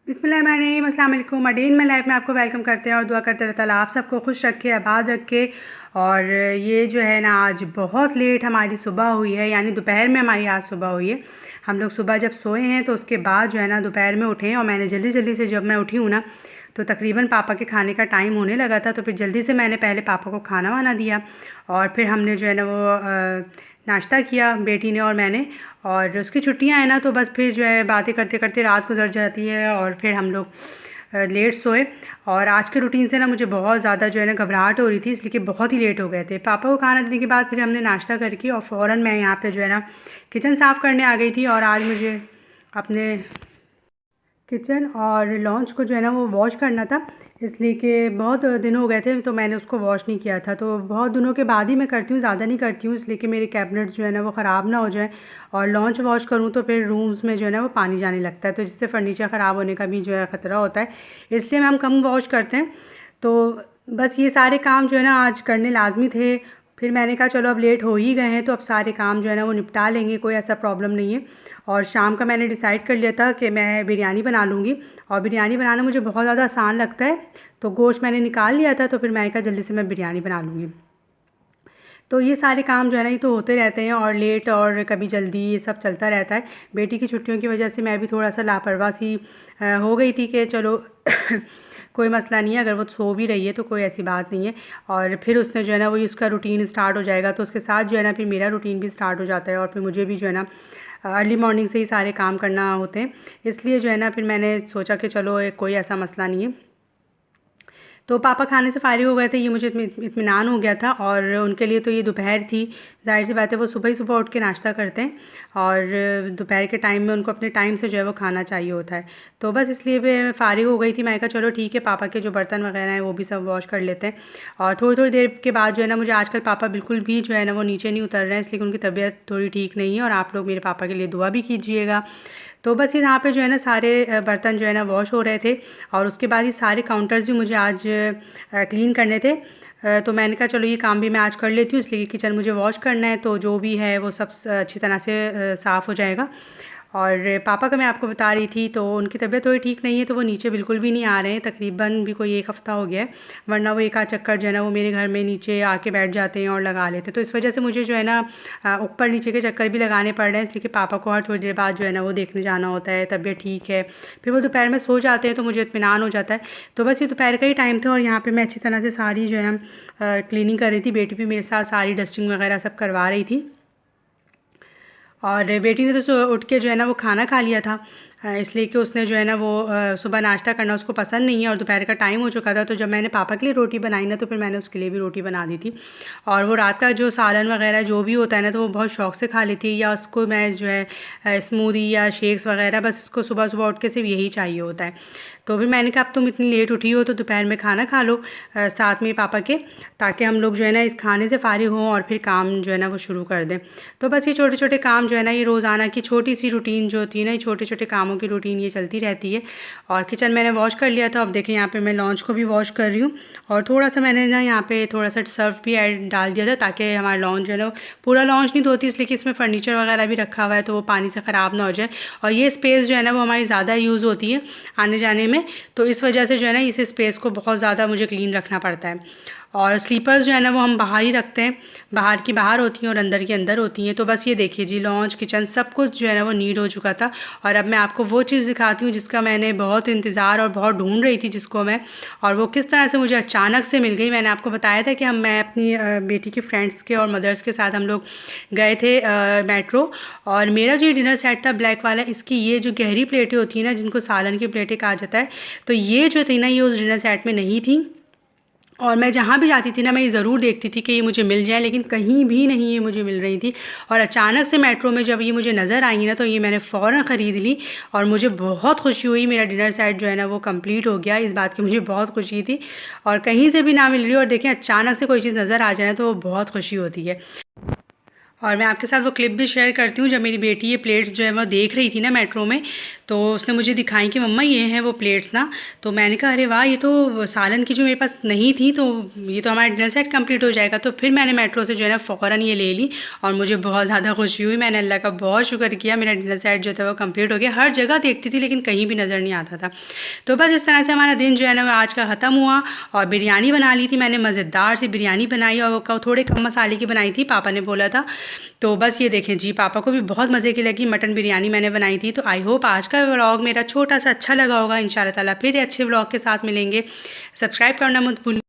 बिस्मिल्लाहिर्रहमानिर्रहीम, अस्सलाम वालेकुम। A day in my life में आपको वेलकम करते हैं और दुआ करते रहता है आप सबको खुश रखे, आबाद रखे। और ये जो है ना, आज बहुत लेट हमारी सुबह हुई है, यानी दोपहर में हमारी आज सुबह हुई है। हम लोग सुबह जब सोए हैं तो उसके बाद जो है ना दोपहर में उठे हैं, और मैंने जल्दी जल्दी से जब मैं उठी हूँ ना तो तकरीबन पापा के खाने का टाइम होने लगा था, तो फिर जल्दी से मैंने पहले पापा को खाना वाना दिया और फिर हमने जो है ना वो नाश्ता किया, बेटी ने और मैंने। और उसकी छुट्टियां हैं ना, तो बस फिर जो है बातें करते करते रात गुजर जाती है और फिर हम लोग लेट सोए। और आज के रूटीन से ना मुझे बहुत ज़्यादा जो है ना घबराहट हो रही थी, इसलिए कि बहुत ही लेट हो गए थे। पापा को खाना देने के बाद फिर हमने नाश्ता करके और फ़ौरन मैं यहाँ पे जो है ना किचन साफ़ करने आ गई थी। और आज मुझे अपने किचन और लॉन्च को जो है ना वो वॉश करना था, इसलिए कि बहुत दिन हो गए थे तो मैंने उसको वॉश नहीं किया था। तो बहुत दिनों के बाद ही मैं करती हूँ, ज़्यादा नहीं करती हूँ, इसलिए कि मेरे कैबिनेट जो है ना वो ख़राब ना हो जाए। और लॉन्च वॉश करूँ तो फिर रूम्स में जो है ना वो पानी जाने लगता है, तो जिससे फ़र्नीचर ख़राब होने का भी जो है ख़तरा होता है, इसलिए हम कम वॉश करते हैं। तो बस ये सारे काम जो है ना आज करने लाजमी थे। फिर मैंने कहा चलो अब लेट हो ही गए हैं तो अब सारे काम जो है ना वो निपटा लेंगे, कोई ऐसा प्रॉब्लम नहीं है। और शाम का मैंने डिसाइड कर लिया था कि मैं बिरयानी बना लूँगी, और बिरयानी बनाना मुझे बहुत ज़्यादा आसान लगता है। तो गोश्त मैंने निकाल लिया था, तो फिर मैंने कहा जल्दी से मैं बिरयानी बना लूँगी। तो ये सारे काम जो है ना ये तो होते रहते हैं, और लेट और कभी जल्दी ये सब चलता रहता है। बेटी की छुट्टियों की वजह से मैं भी थोड़ा सा लापरवाह सी हो गई थी कि चलो कोई मसला नहीं है, अगर वो सो भी रही है तो कोई ऐसी बात नहीं है। और फिर उसने जो है ना वही उसका रूटीन स्टार्ट हो जाएगा, तो उसके साथ जो है ना फिर मेरा रूटीन भी स्टार्ट हो जाता है, और फिर मुझे भी जो है ना अर्ली मॉर्निंग से ही सारे काम करना होते हैं। इसलिए जो है ना फिर मैंने सोचा कि चलो कोई ऐसा मसला नहीं है। तो पापा खाने से फ़ारिग हो गए थे, ये मुझे इत्मीनान हो गया था। और उनके लिए तो ये दोपहर थी, ज़ाहिर सी बात है वो सुबह ही सुबह उठ के नाश्ता करते हैं, और दोपहर के टाइम में उनको अपने टाइम से जो है वो खाना चाहिए होता है। तो बस इसलिए मैं फ़ारिग हो गई थी, मैं कहा चलो ठीक है, पापा के जो बर्तन वगैरह हैं वो भी सब वॉश कर लेते हैं। और थोड़ी थोड़ी देर के बाद जो है ना, मुझे आजकल पापा बिल्कुल भी जो है ना वो नीचे नहीं उतर रहे हैं, इसलिए उनकी तबीयत थोड़ी ठीक नहीं है, और आप लोग मेरे पापा के लिए दुआ भी कीजिएगा। तो बस यहाँ पे जो है ना सारे बर्तन जो है ना वॉश हो रहे थे, और उसके बाद ये सारे काउंटर्स भी मुझे आज क्लीन करने थे। तो मैंने कहा चलो ये काम भी मैं आज कर लेती हूँ, इसलिए किचन मुझे वॉश करना है, तो जो भी है वो सब अच्छी तरह से साफ़ हो जाएगा। और पापा का मैं आपको बता रही थी, तो उनकी तबीयत थोड़ी ठीक नहीं है, तो वो नीचे बिल्कुल भी नहीं आ रहे हैं, तकरीबन भी कोई 1 हफ़्ता हो गया है। वरना वो एक आध चक्कर जो है ना वो मेरे घर में नीचे आके बैठ जाते हैं और लगा लेते हैं। तो इस वजह से मुझे जो है ना ऊपर नीचे के चक्कर भी लगाने पड़ रहे हैं, इसलिए कि पापा को हर थोड़ी देर बाद जो है ना वो देखने जाना होता है, तबीयत ठीक है। फिर वो दोपहर में सो जाते हैं तो मुझे इत्मीनान हो जाता है। तो बस ये दोपहर का ही टाइम था, और यहाँ पर मैं अच्छी तरह से सारी जो है क्लीनिंग कर रही थी। बेटी भी मेरे साथ सारी डस्टिंग वगैरह सब करवा रही थी। और बेटी ने तो उठ के जो है ना वो खाना खा लिया था, इसलिए कि उसने जो है ना वो सुबह नाश्ता करना उसको पसंद नहीं है, और दोपहर का टाइम हो चुका था। तो जब मैंने पापा के लिए रोटी बनाई ना, तो फिर मैंने उसके लिए भी रोटी बना दी थी। और वो रात का जो सालन वगैरह जो भी होता है ना, तो वो बहुत शौक़ से खा लेती है, या उसको मैं जो है स्मूदी या शेक्स वगैरह, बस इसको सुबह सुबह उठ के सिर्फ यही चाहिए होता है। तो फिर मैंने कहा अब तुम इतनी लेट उठी हो तो दोपहर में खाना खा लो साथ में पापा के, ताकि हम लोग जो है ना इस खाने से फ़ारिग हों और फिर काम जो है ना वो शुरू कर दें। तो बस ये छोटे छोटे काम जो है ना, ये रोज़ाना की छोटी सी रूटीन जो होती है ना, ये छोटे छोटे कामों की रूटीन ये चलती रहती है। और किचन मैंने वॉश कर लिया था, अब देखें यहाँ पे मैं लॉन्च को भी वॉश कर रही हूँ। और थोड़ा सा मैंने ना यहाँ पे थोड़ा सा सर्फ भी ऐड डाल दिया था, ताकि हमारा लॉन्च जो है ना, पूरा लॉन्च नहीं धोती इसलिए कि इसमें फ़र्नीचर वगैरह भी रखा हुआ है, तो वो पानी से ख़राब ना हो जाए। और ये स्पेस जो है ना वो हमारी ज़्यादा यूज़ होती है आने जाने में, तो इस वजह से जो है ना इस स्पेस को बहुत ज़्यादा मुझे क्लीन रखना पड़ता है। और स्लीपर्स जो है ना वो हम बाहर ही रखते हैं, बाहर की बाहर होती हैं और अंदर की अंदर होती हैं। तो बस ये देखिए जी, लॉन्च किचन सब कुछ जो है ना वो नीट हो चुका था। और अब मैं आपको वो चीज़ दिखाती हूँ जिसका मैंने बहुत इंतज़ार और बहुत ढूंढ रही थी, जिसको मैं, और वो किस तरह से मुझे अचानक से मिल गई। मैंने आपको बताया था कि मैं अपनी बेटी की फ्रेंड्स के और मदर्स के साथ हम लोग गए थे मेट्रो। और मेरा जो डिनर सेट था ब्लैक वाला, इसकी ये जो गहरी प्लेटें होती हैं ना, जिनको सालन की प्लेटें कहा जाता है, तो ये जो थी ना ये उस डिनर सेट में नहीं थी। और मैं जहाँ भी जाती थी ना, मैं ये ज़रूर देखती थी कि ये मुझे मिल जाए, लेकिन कहीं भी नहीं ये मुझे मिल रही थी। और अचानक से मेट्रो में जब ये मुझे नज़र आई ना, तो ये मैंने फ़ौरन ख़रीद ली, और मुझे बहुत खुशी हुई। मेरा डिनर सेट जो है ना वो कंप्लीट हो गया, इस बात की मुझे बहुत खुशी थी। और कहीं से भी ना मिल रही, और देखें अचानक से कोई चीज़ नज़र आ जाए ना, तो वो बहुत खुशी होती है। और मैं आपके साथ वो क्लिप भी शेयर करती हूँ जब मेरी बेटी ये प्लेट्स जो है वो देख रही थी ना मेट्रो में, तो उसने मुझे दिखाई कि मम्मा ये हैं वो प्लेट्स ना। तो मैंने कहा अरे वाह, ये तो सालन की जो मेरे पास नहीं थी, तो ये तो हमारा डिनर सेट कंप्लीट हो जाएगा। तो फिर मैंने मेट्रो से जो है ना फ़ौरन ये ले ली और मुझे बहुत ज़्यादा खुशी हुई। मैंने अल्लाह का बहुत शुक्र किया, मेरा डिनर सेट जो था वो कंप्लीट हो गया। हर जगह देखती थी लेकिन कहीं भी नज़र नहीं आता था। तो बस इस तरह से हमारा दिन जो है ना वो आज का ख़त्म हुआ। और बिरयानी बना ली थी मैंने, मज़ेदार सी बिरयानी बनाई और वो थोड़े कम मसाले की बनाई थी, पापा ने बोला था। तो बस ये देखें जी, पापा को भी बहुत मज़े की लगी मटन बिरयानी मैंने बनाई थी। तो आई होप आज का व्लॉग मेरा छोटा सा अच्छा लगा होगा। इंशाल्लाह ताला फिर अच्छे व्लॉग के साथ मिलेंगे। सब्सक्राइब करना मत भूलिए।